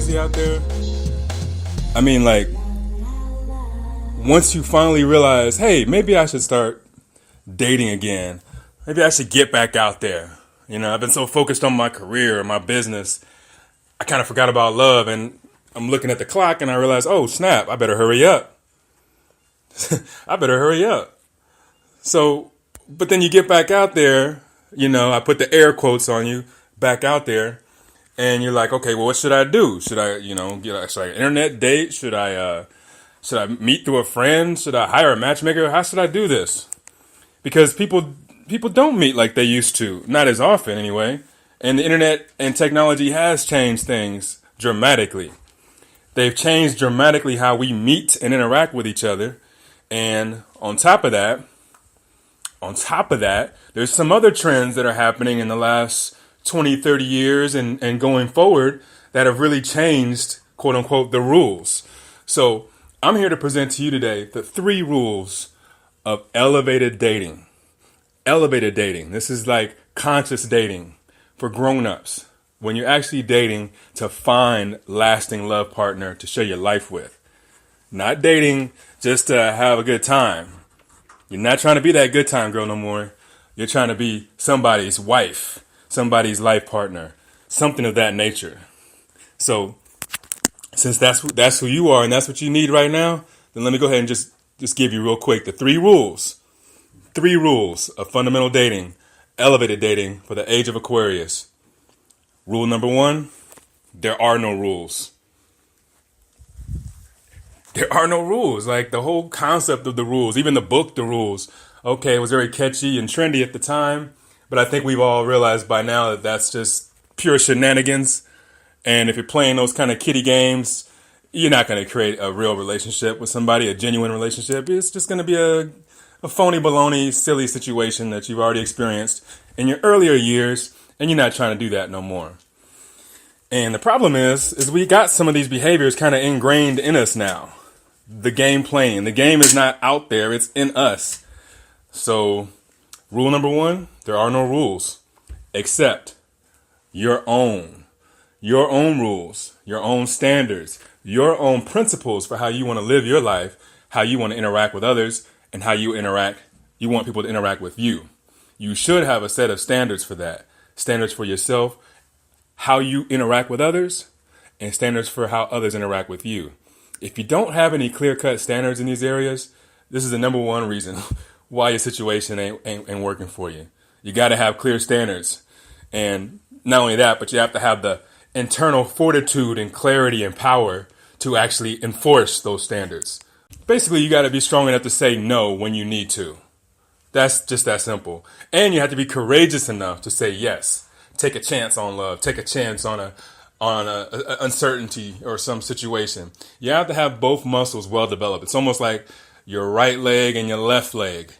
crazy out there? I mean, like, once you finally realize, hey, maybe I should start dating again. Maybe I should get back out there. I've been so focused on my career, my business, I kind of forgot about love. And I'm looking at the clock and I realize, oh, snap, I better hurry up. I better hurry up. So, but then you get back out there, I put the air quotes on you, back out there. And you're like, okay, well, what should I do? Should I, should I internet date? Should I meet through a friend? Should I hire a matchmaker? How should I do this? Because people don't meet like they used to, not as often anyway. And the internet and technology has changed things dramatically. They've changed dramatically how we meet and interact with each other. And on top of that, there's some other trends that are happening in the last 20, 30 years and going forward that have really changed, quote unquote, the rules. So I'm here to present to you today the 3 rules of elevated dating. Elevated dating. This is like conscious dating for grown-ups. When you're actually dating to find lasting love partner to share your life with. Not dating just to have a good time. You're not trying to be that good time girl no more. You're trying to be somebody's wife, somebody's life partner, something of that nature. So, since that's who you are and that's what you need right now, then let me go ahead and just give you real quick the 3 rules. 3 rules of fundamental dating, elevated dating for the age of Aquarius. Rule number 1, there are no rules. There are no rules. Like the whole concept of the rules, even the book, The Rules. Okay, it was very catchy and trendy at the time. But I think we've all realized by now that that's just pure shenanigans. And if you're playing those kind of kiddie games, you're not going to create a real relationship with somebody, a genuine relationship. It's just going to be a phony baloney, silly situation that you've already experienced in your earlier years. And you're not trying to do that no more. And the problem is we got some of these behaviors kind of ingrained in us now. The game playing. The game is not out there. It's in us. So rule number 1, there are no rules except your own rules, your own standards, your own principles for how you want to live your life, how you want to interact with others, and how you want people to interact with you. You should have a set of standards for that. Standards for yourself, how you interact with others, and standards for how others interact with you. If you don't have any clear-cut standards in these areas, this is the number 1 reason why your situation ain't working for you. You got to have clear standards. And not only that, but you have to have the internal fortitude and clarity and power to actually enforce those standards. Basically, you got to be strong enough to say no when you need to. That's just that simple. And you have to be courageous enough to say yes. Take a chance on love. Take a chance on a uncertainty or some situation. You have to have both muscles well developed. It's almost like your right leg and your left leg.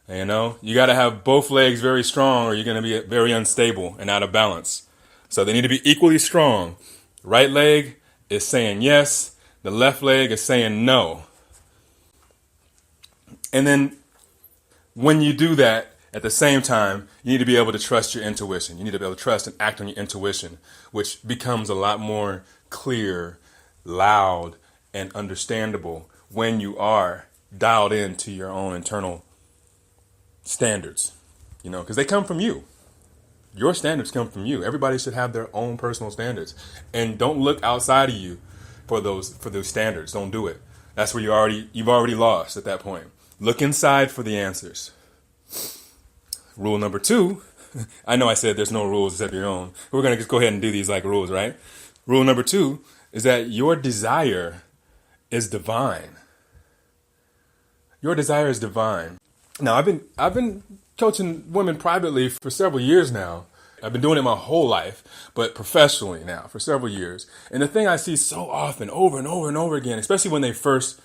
You got to have both legs very strong or you're going to be very unstable and out of balance. So they need to be equally strong. Right leg is saying yes. The left leg is saying no. And then when you do that, at the same time, you need to be able to trust your intuition. You need to be able to trust and act on your intuition, which becomes a lot more clear, loud, and understandable when you are dialed into your own internal standards, because they come from you. Your standards come from you. Everybody should have their own personal standards, and don't look outside of you for those standards. Don't do it. That's where you've already lost at that point. Look inside for the answers. Rule number 2, I know I said there's no rules except your own. We're going to just go ahead and do these like rules, right? Rule number 2 is that your desire is divine. Your desire is divine. Now, I've been coaching women privately for several years now. I've been doing it my whole life, but professionally now for several years. And the thing I see so often, over and over and over again, especially when they first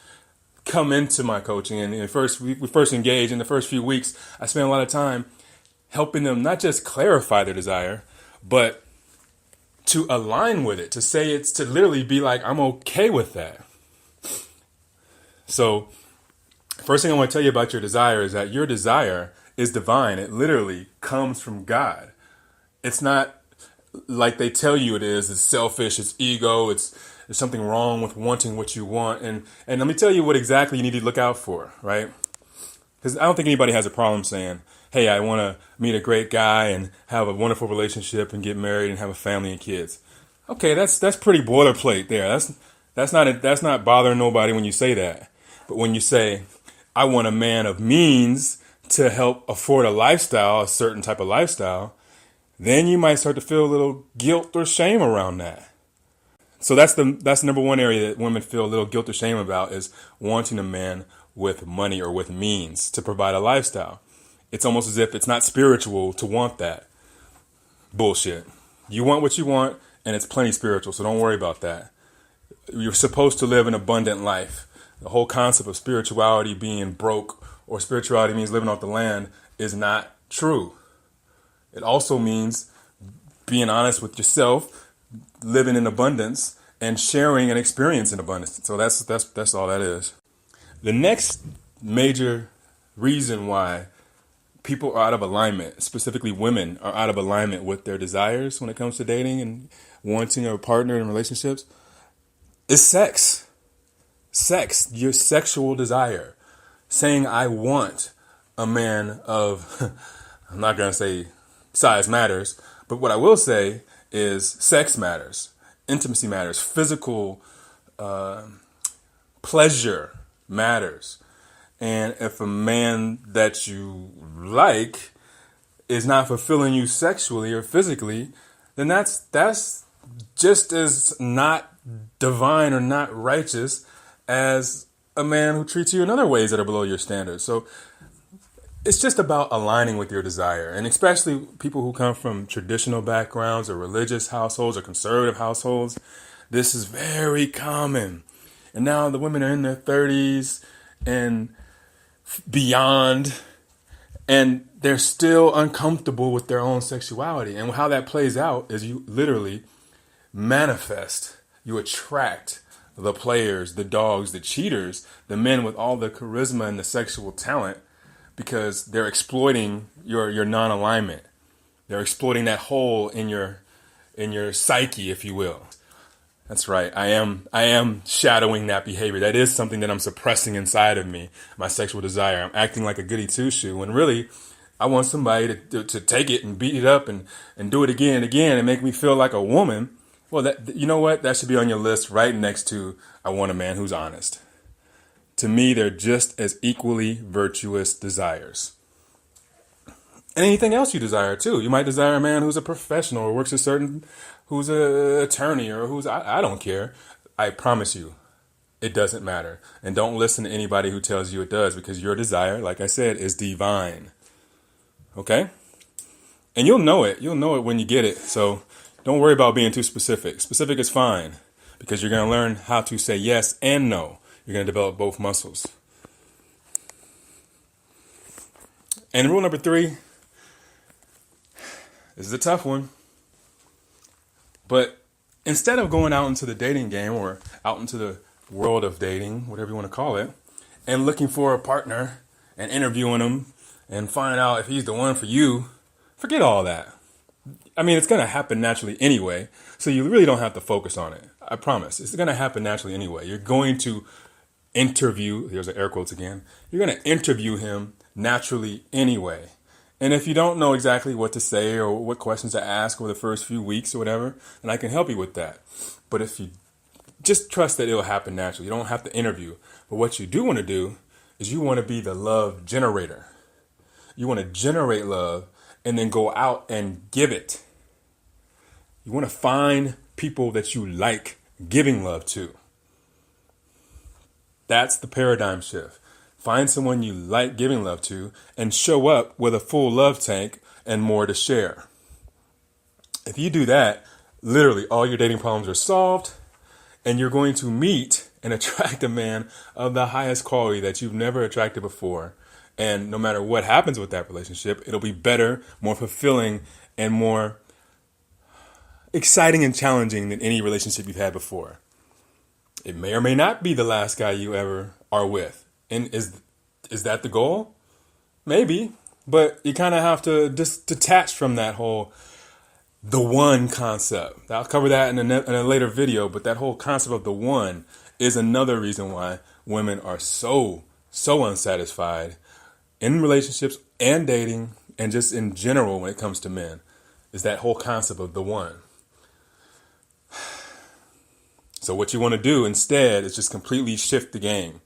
come into my coaching and we first engage in the first few weeks, I spend a lot of time helping them not just clarify their desire, but to align with it, to say it's to literally be like, I'm okay with that. So first thing I want to tell you about your desire is that your desire is divine. It literally comes from God. It's not like they tell you it is. It's selfish. It's ego. There's something wrong with wanting what you want. And let me tell you what exactly you need to look out for, right? Because I don't think anybody has a problem saying, "Hey, I want to meet a great guy and have a wonderful relationship and get married and have a family and kids." Okay, that's pretty boilerplate there. That's not bothering nobody when you say that. But when you say, "I want a man of means to help afford a lifestyle, a certain type of lifestyle," then you might start to feel a little guilt or shame around that. So that's the number one area that women feel a little guilt or shame about, is wanting a man with money or with means to provide a lifestyle. It's almost as if it's not spiritual to want that. Bullshit. You want what you want, and it's plenty spiritual, so don't worry about that. You're supposed to live an abundant life. The whole concept of spirituality being broke, or spirituality means living off the land, is not true. It also means being honest with yourself, living in abundance, and sharing an experience in abundance. So that's all that is. The next major reason why people are out of alignment, specifically women are out of alignment with their desires when it comes to dating and wanting a partner in relationships, is sex. Sex, your sexual desire. Saying, "I want a man of," I'm not going to say size matters, but what I will say is sex matters, intimacy matters, physical pleasure matters. And if a man that you like is not fulfilling you sexually or physically, then that's just as not divine or not righteous as a man who treats you in other ways that are below your standards. So it's just about aligning with your desire. And especially people who come from traditional backgrounds or religious households or conservative households, this is very common. And now the women are in their 30s and beyond, and they're still uncomfortable with their own sexuality. And how that plays out is you literally manifest, you attract the players, the dogs, the cheaters, the men with all the charisma and the sexual talent, because they're exploiting your non-alignment. They're exploiting that hole in your psyche, if you will. That's right. I am shadowing that behavior. That is something that I'm suppressing inside of me, my sexual desire. I'm acting like a goody two-shoe when really I want somebody to take it and beat it up and do it again and again and make me feel like a woman. Well, you know what? That should be on your list right next to "I want a man who's honest." To me, they're just as equally virtuous desires. And anything else you desire too. You might desire a man who's a professional or works who's an attorney or I don't care. I promise you, it doesn't matter. And don't listen to anybody who tells you it does, because your desire, like I said, is divine. Okay? And you'll know it. You'll know it when you get it. So don't worry about being too specific. Specific is fine, because you're going to learn how to say yes and no. You're going to develop both muscles. And rule number 3, this is a tough one. But instead of going out into the dating game or out into the world of dating, whatever you want to call it, and looking for a partner and interviewing him and finding out if he's the one for you, forget all that. I mean, it's going to happen naturally anyway, so you really don't have to focus on it. I promise. It's going to happen naturally anyway. You're going to interview, here's the air quotes again, you're going to interview him naturally anyway. And if you don't know exactly what to say or what questions to ask over the first few weeks or whatever, then I can help you with that. But if you just trust that it'll happen naturally, you don't have to interview. But what you do want to do is you want to be the love generator. You want to generate love and then go out and give it. You want to find people that you like giving love to. That's the paradigm shift. Find someone you like giving love to and show up with a full love tank and more to share. If you do that, literally all your dating problems are solved, and you're going to meet and attract a man of the highest quality that you've never attracted before. And no matter what happens with that relationship, it'll be better, more fulfilling, and more exciting and challenging than any relationship you've had before. It may or may not be the last guy you ever are with. And is that the goal? Maybe. But you kind of have to just detach from that whole The one concept. I'll cover that in a later video, but that whole concept of the one is another reason why women are so unsatisfied in relationships and dating and just in general when it comes to men, is that whole concept of the one. So what you want to do instead is just completely shift the game.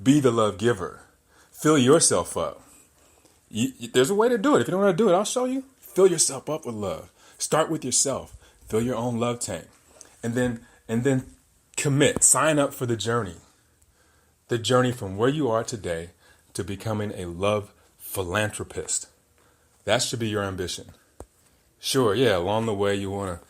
Be the love giver. Fill yourself up. There's a way to do it. If you don't know how to do it, I'll show you. Fill yourself up with love. Start with yourself. Fill your own love tank. And then commit. Sign up for the journey. The journey from where you are today to becoming a love philanthropist. That should be your ambition. Sure, yeah, along the way you want to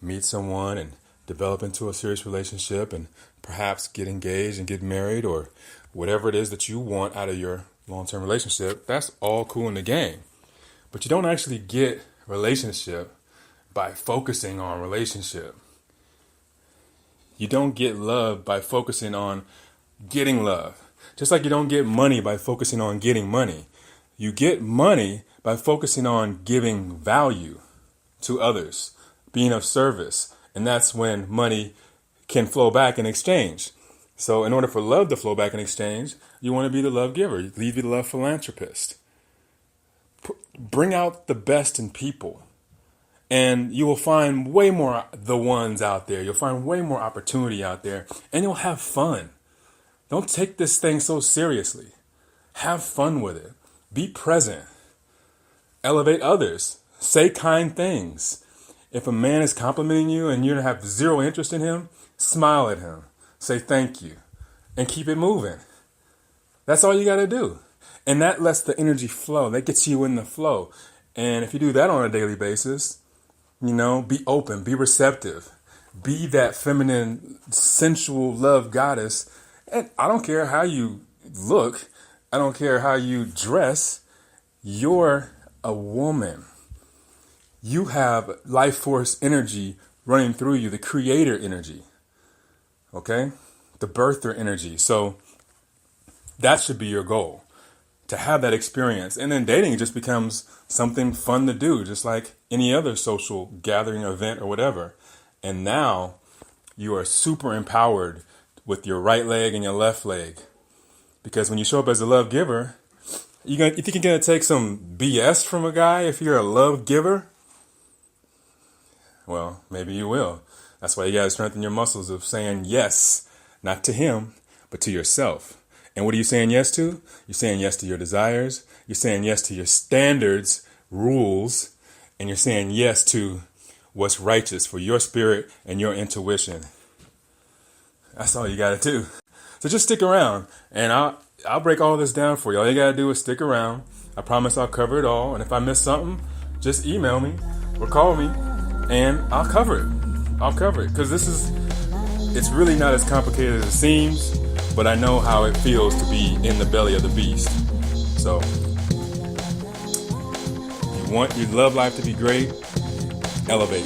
meet someone and develop into a serious relationship and perhaps get engaged and get married or whatever it is that you want out of your long-term relationship. That's all cool in the game. But you don't actually get relationship by focusing on relationship. You don't get love by focusing on getting love. Just like you don't get money by focusing on getting money. You get money by focusing on giving value to others, being of service. And that's when money can flow back in exchange. So in order for love to flow back in exchange, you want to be the love giver. You be the love philanthropist. Bring out the best in people. And you will find way more the ones out there. You'll find way more opportunity out there. And you'll have fun. Don't take this thing so seriously. Have fun with it. Be present. Elevate others. Say kind things. If a man is complimenting you and you have zero interest in him, smile at him. Say thank you. And keep it moving. That's all you got to do. And that lets the energy flow. That gets you in the flow. And if you do that on a daily basis, be open, be receptive, be that feminine, sensual love goddess. And I don't care how you look. I don't care how you dress. You're a woman. You have life force energy running through you, the creator energy. Okay? The birther energy. So that should be your goal, to have that experience. And then dating just becomes something fun to do, just like any other social gathering, event, or whatever. And now you are super empowered with your right leg and your left leg. Because when you show up as a love giver, you think you're going to take some BS from a guy if you're a love giver? Well, maybe you will. That's why you got to strengthen your muscles of saying yes, not to him, but to yourself. And what are you saying yes to? You're saying yes to your desires. You're saying yes to your standards, rules, and you're saying yes to what's righteous for your spirit and your intuition. That's all you got to do. So just stick around, and I'll break all this down for you. All you got to do is stick around. I promise I'll cover it all. And if I miss something, just email me or call me, and I'll cover it. I'll cover it, because it's really not as complicated as it seems, but I know how it feels to be in the belly of the beast. So, you want your love life to be great, elevate.